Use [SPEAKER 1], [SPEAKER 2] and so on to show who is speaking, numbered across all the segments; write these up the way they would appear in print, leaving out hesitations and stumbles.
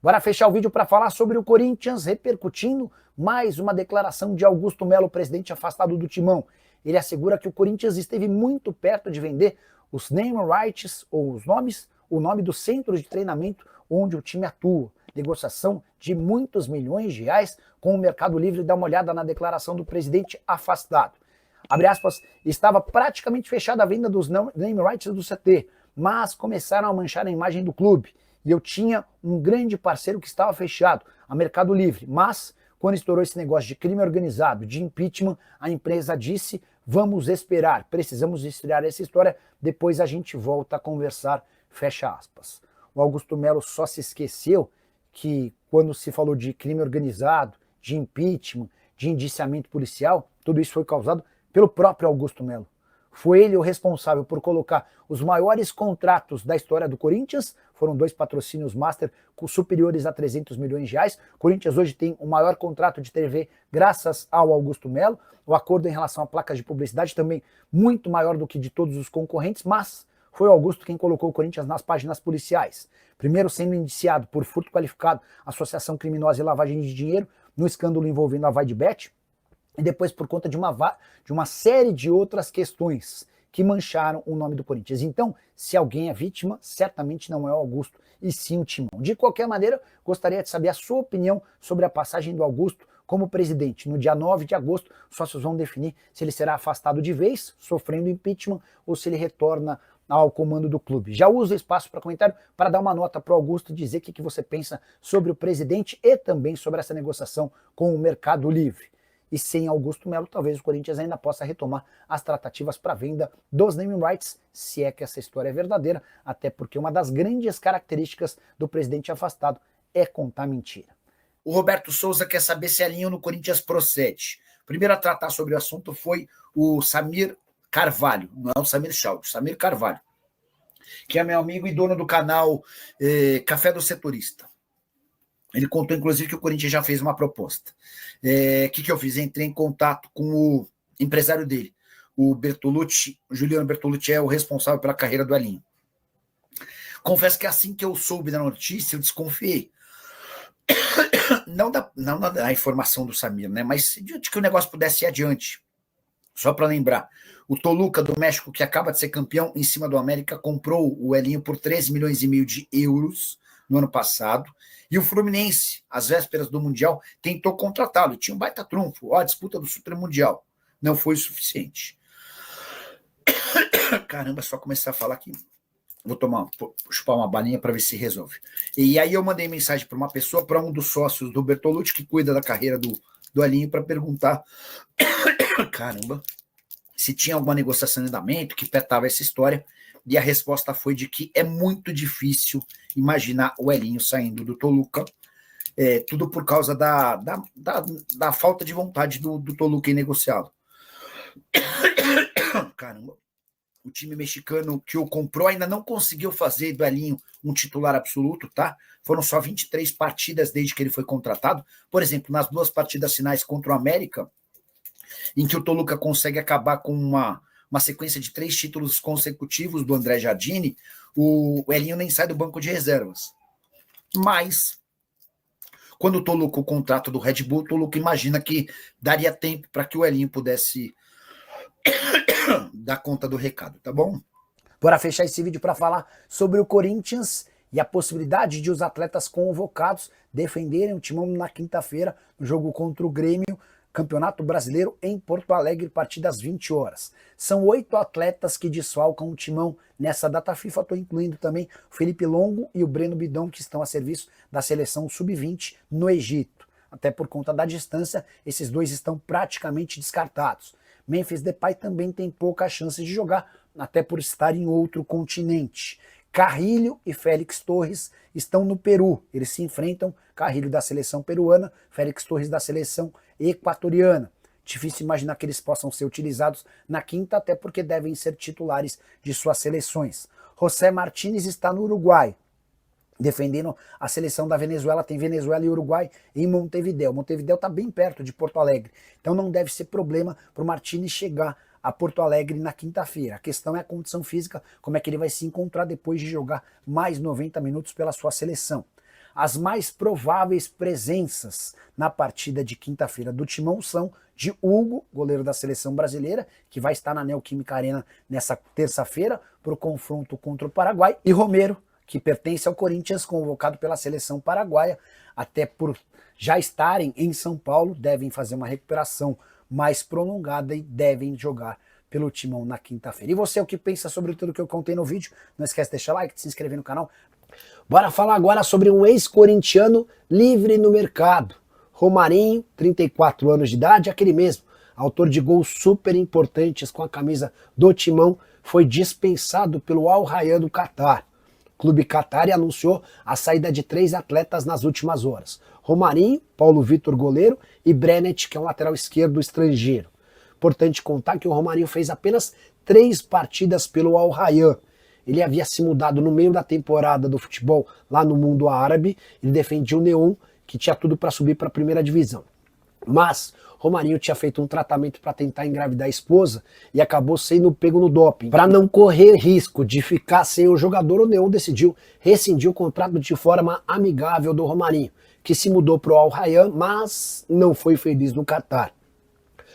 [SPEAKER 1] Bora fechar o vídeo para falar sobre o Corinthians repercutindo mais uma declaração de Augusto Melo, presidente afastado do Timão. Ele assegura que o Corinthians esteve muito perto de vender os name rights, ou os nomes, o nome do centro de treinamento onde o time atua. Negociação de muitos milhões de reais com o Mercado Livre. Dá uma olhada na declaração do presidente afastado. Abre aspas, estava praticamente fechada a venda dos name rights do CT, mas começaram a manchar a imagem do clube. E eu tinha um grande parceiro que estava fechado, a Mercado Livre, mas quando estourou esse negócio de crime organizado, de impeachment, a empresa disse, vamos esperar, precisamos estrear essa história, depois a gente volta a conversar, fecha aspas. O Augusto Melo só se esqueceu que quando se falou de crime organizado, de impeachment, de indiciamento policial, tudo isso foi causado pelo próprio Augusto Melo. Foi ele o responsável por colocar os maiores contratos da história do Corinthians, foram 2 patrocínios master superiores a 300 milhões de reais. O Corinthians hoje tem o maior contrato de TV graças ao Augusto Melo. O acordo em relação a placas de publicidade também muito maior do que de todos os concorrentes, mas foi o Augusto quem colocou o Corinthians nas páginas policiais. Primeiro sendo indiciado por furto qualificado, associação criminosa e lavagem de dinheiro, no escândalo envolvendo a Vaidbet, e depois por conta de uma série de outras questões que mancharam o nome do Corinthians. Então, se alguém é vítima, certamente não é o Augusto, e sim o Timão. De qualquer maneira, gostaria de saber a sua opinião sobre a passagem do Augusto como presidente. No dia 9 de agosto, os sócios vão definir se ele será afastado de vez, sofrendo impeachment, ou se ele retorna ao comando do clube. Já uso o espaço para comentário para dar uma nota para o Augusto e dizer o que você pensa sobre o presidente e também sobre essa negociação com o Mercado Livre. E sem Augusto Melo, talvez o Corinthians ainda possa retomar as tratativas para venda dos naming rights, se é que essa história é verdadeira, até porque uma das grandes características do presidente afastado é contar mentira. O Roberto Souza quer saber se a linha no Corinthians procede. O primeiro a tratar sobre o assunto foi o Samir Carvalho, não é o Samir Chaud, o Samir Carvalho, que é meu amigo e dono do canal Café do Setorista. Ele contou, inclusive, que o Corinthians já fez uma proposta. O que eu fiz? Entrei em contato com o empresário dele, o Bertolucci. O Juliano Bertolucci é o responsável pela carreira do Elinho. Confesso que assim que eu soube da notícia, eu desconfiei. Não da informação do Samir, né? Mas de que o negócio pudesse ir adiante. Só para lembrar, o Toluca do México, que acaba de ser campeão em cima do América, comprou o Elinho por 13 milhões e meio de euros no ano passado, e o Fluminense, às vésperas do Mundial, tentou contratá-lo, tinha um baita trunfo, a disputa do Super Mundial, não foi o suficiente. Caramba, só começar a falar aqui, vou chupar uma balinha para ver se resolve. E aí eu mandei mensagem para uma pessoa, para um dos sócios do Bertolucci, que cuida da carreira do Elinho, para perguntar, caramba, se tinha alguma negociação em andamento, que petava essa história, e a resposta foi de que é muito difícil imaginar o Elinho saindo do Toluca, tudo por causa da falta de vontade do Toluca em negociá-lo. Caramba, o time mexicano que o comprou ainda não conseguiu fazer do Elinho um titular absoluto, tá? Foram só 23 partidas desde que ele foi contratado. Por exemplo, nas 2 partidas finais contra o América, em que o Toluca consegue acabar com uma sequência de 3 títulos consecutivos do André Jardine, o Elinho nem sai do banco de reservas. Mas, quando o Toluca o contrato do Red Bull, o Toluca imagina que daria tempo para que o Elinho pudesse dar conta do recado, tá bom? Bora fechar esse vídeo para falar sobre o Corinthians e a possibilidade de os atletas convocados defenderem o Timão na quinta-feira, no jogo contra o Grêmio, Campeonato Brasileiro em Porto Alegre, a partir das 20 horas. São 8 atletas que desfalcam o Timão nessa data FIFA. Estou incluindo também o Felipe Longo e o Breno Bidon, que estão a serviço da seleção sub-20 no Egito. Até por conta da distância, esses dois estão praticamente descartados. Memphis Depay também tem pouca chance de jogar, até por estar em outro continente. Carrilho e Félix Torres estão no Peru. Eles se enfrentam, Carrilho da seleção peruana, Félix Torres da seleção equatoriana. Difícil imaginar que eles possam ser utilizados na quinta, até porque devem ser titulares de suas seleções. José Martínez está no Uruguai, defendendo a seleção da Venezuela. Tem Venezuela e Uruguai em Montevidéu. Montevidéu está bem perto de Porto Alegre, então não deve ser problema para o Martínez chegar a Porto Alegre na quinta-feira. A questão é a condição física, como é que ele vai se encontrar depois de jogar mais 90 minutos pela sua seleção. As mais prováveis presenças na partida de quinta-feira do Timão são de Hugo, goleiro da seleção brasileira, que vai estar na Neoquímica Arena nessa terça-feira para o confronto contra o Paraguai, e Romero, que pertence ao Corinthians, convocado pela seleção paraguaia, até por já estarem em São Paulo, devem fazer uma recuperação mais prolongada e devem jogar pelo Timão na quinta-feira. E você, o que pensa sobre tudo que eu contei no vídeo? Não esquece de deixar like, de se inscrever no canal. Bora falar agora sobre um ex-corintiano livre no mercado. Romarinho, 34 anos de idade, aquele mesmo, autor de gols super importantes com a camisa do Timão, foi dispensado pelo Al Rayyan do Catar. O clube Qatari anunciou a saída de 3 atletas nas últimas horas. Romarinho, Paulo Vitor goleiro e Brenet, que é um lateral esquerdo estrangeiro. Importante contar que o Romarinho fez apenas 3 partidas pelo Al Rayyan. Ele havia se mudado no meio da temporada do futebol lá no mundo árabe, ele defendia o Neon, que tinha tudo para subir para a primeira divisão. Mas Romarinho tinha feito um tratamento para tentar engravidar a esposa e acabou sendo pego no doping. Para não correr risco de ficar sem o jogador, o Neon decidiu rescindir o contrato de forma amigável do Romarinho, que se mudou para o Al Rayyan, mas não foi feliz no Catar.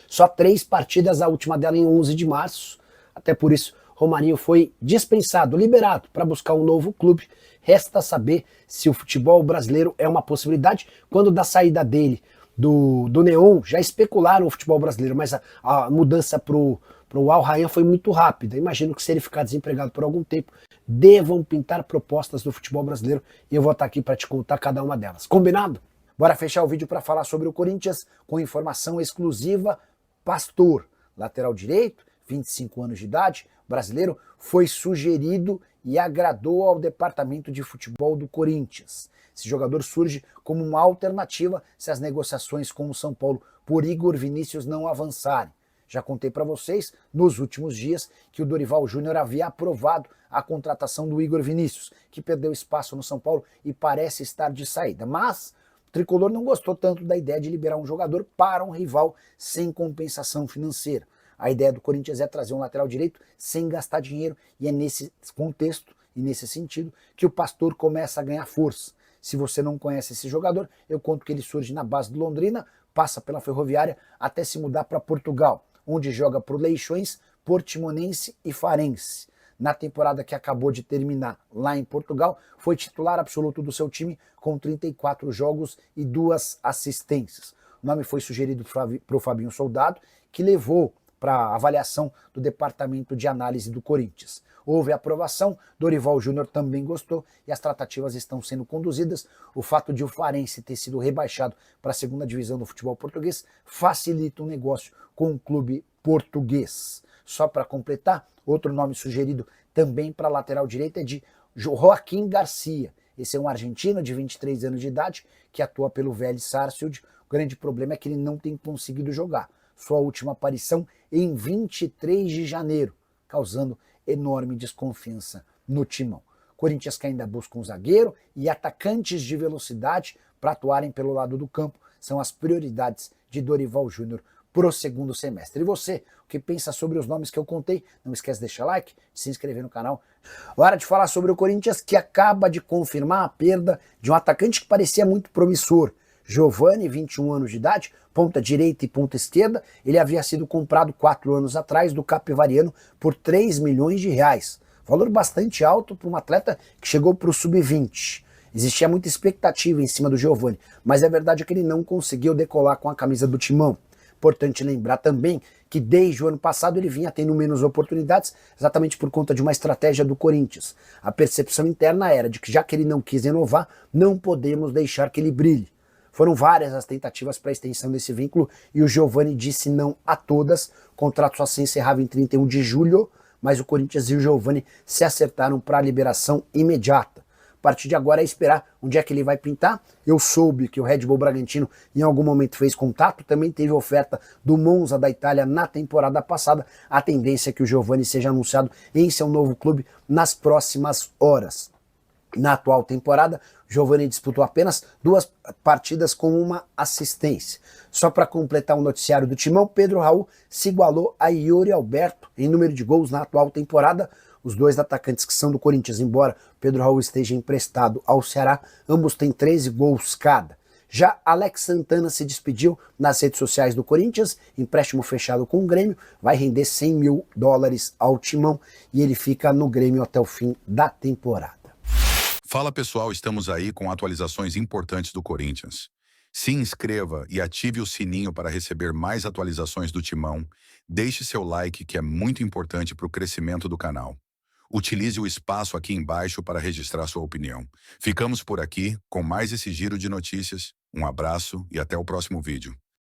[SPEAKER 1] Só 3 partidas, a última dela em 11 de março, até por isso Romarinho foi dispensado, liberado para buscar um novo clube. Resta saber se o futebol brasileiro é uma possibilidade. Quando da saída dele do Neon, já especularam o futebol brasileiro, mas a mudança para o Al Rayyan foi muito rápida. Imagino que se ele ficar desempregado por algum tempo, devam pintar propostas do futebol brasileiro e eu vou estar aqui para te contar cada uma delas. Combinado? Bora fechar o vídeo para falar sobre o Corinthians com informação exclusiva. Pastor, lateral direito, 25 anos de idade, brasileiro, foi sugerido e agradou ao departamento de futebol do Corinthians. Esse jogador surge como uma alternativa se as negociações com o São Paulo por Igor Vinícius não avançarem. Já contei para vocês, nos últimos dias, que o Dorival Júnior havia aprovado a contratação do Igor Vinícius, que perdeu espaço no São Paulo e parece estar de saída. Mas o Tricolor não gostou tanto da ideia de liberar um jogador para um rival sem compensação financeira. A ideia do Corinthians é trazer um lateral direito sem gastar dinheiro, e é nesse contexto e nesse sentido que o Pastor começa a ganhar força. Se você não conhece esse jogador, eu conto que ele surge na base do Londrina, passa pela Ferroviária até se mudar para Portugal, onde joga para o Leixões, Portimonense e Farense. Na temporada que acabou de terminar lá em Portugal, foi titular absoluto do seu time com 34 jogos e 2 assistências. O nome foi sugerido para o Fabinho Soldado, que levou para a avaliação do departamento de análise do Corinthians. Houve aprovação, Dorival Júnior também gostou e as tratativas estão sendo conduzidas. O fato de o Farense ter sido rebaixado para a segunda divisão do futebol português facilita o negócio com o clube português. Só para completar, outro nome sugerido também para a lateral direita é de Joaquim Garcia. Esse é um argentino de 23 anos de idade que atua pelo Vélez Sarsfield. O grande problema é que ele não tem conseguido jogar. Sua última aparição em 23 de janeiro, causando enorme desconfiança no Timão. Corinthians que ainda busca um zagueiro e atacantes de velocidade para atuarem pelo lado do campo são as prioridades de Dorival Júnior para o segundo semestre. E você, o que pensa sobre os nomes que eu contei? Não esquece de deixar like, de se inscrever no canal. Hora de falar sobre o Corinthians, que acaba de confirmar a perda de um atacante que parecia muito promissor. Giovani, 21 anos de idade, ponta direita e ponta esquerda. Ele havia sido comprado 4 anos atrás do Capivariano por 3 milhões de reais. Valor bastante alto para um atleta que chegou para o sub-20. Existia muita expectativa em cima do Giovani, mas a verdade é que ele não conseguiu decolar com a camisa do Timão. Importante lembrar também que desde o ano passado ele vinha tendo menos oportunidades, exatamente por conta de uma estratégia do Corinthians. A percepção interna era de que, já que ele não quis renovar, não podemos deixar que ele brilhe. Foram várias as tentativas para a extensão desse vínculo e o Giovani disse não a todas. O contrato só se encerrava em 31 de julho, mas o Corinthians e o Giovani se acertaram para a liberação imediata. A partir de agora é esperar onde é que ele vai pintar. Eu soube que o Red Bull Bragantino em algum momento fez contato, também teve oferta do Monza da Itália na temporada passada. A tendência é que o Giovani seja anunciado em seu novo clube nas próximas horas. Na atual temporada, Giovani disputou apenas 2 partidas com uma assistência. Só para completar o noticiário do Timão, Pedro Raul se igualou a Yuri Alberto em número de gols na atual temporada. Os dois atacantes que são do Corinthians, embora Pedro Raul esteja emprestado ao Ceará, ambos têm 13 gols cada. Já Alex Santana se despediu nas redes sociais do Corinthians, empréstimo fechado com o Grêmio, vai render 100 mil dólares ao Timão e ele fica no Grêmio até o fim da temporada.
[SPEAKER 2] Fala pessoal, estamos aí com atualizações importantes do Corinthians. Se inscreva e ative o sininho para receber mais atualizações do Timão. Deixe seu like, que é muito importante para o crescimento do canal. Utilize o espaço aqui embaixo para registrar sua opinião. Ficamos por aqui com mais esse giro de notícias. Um abraço e até o próximo vídeo.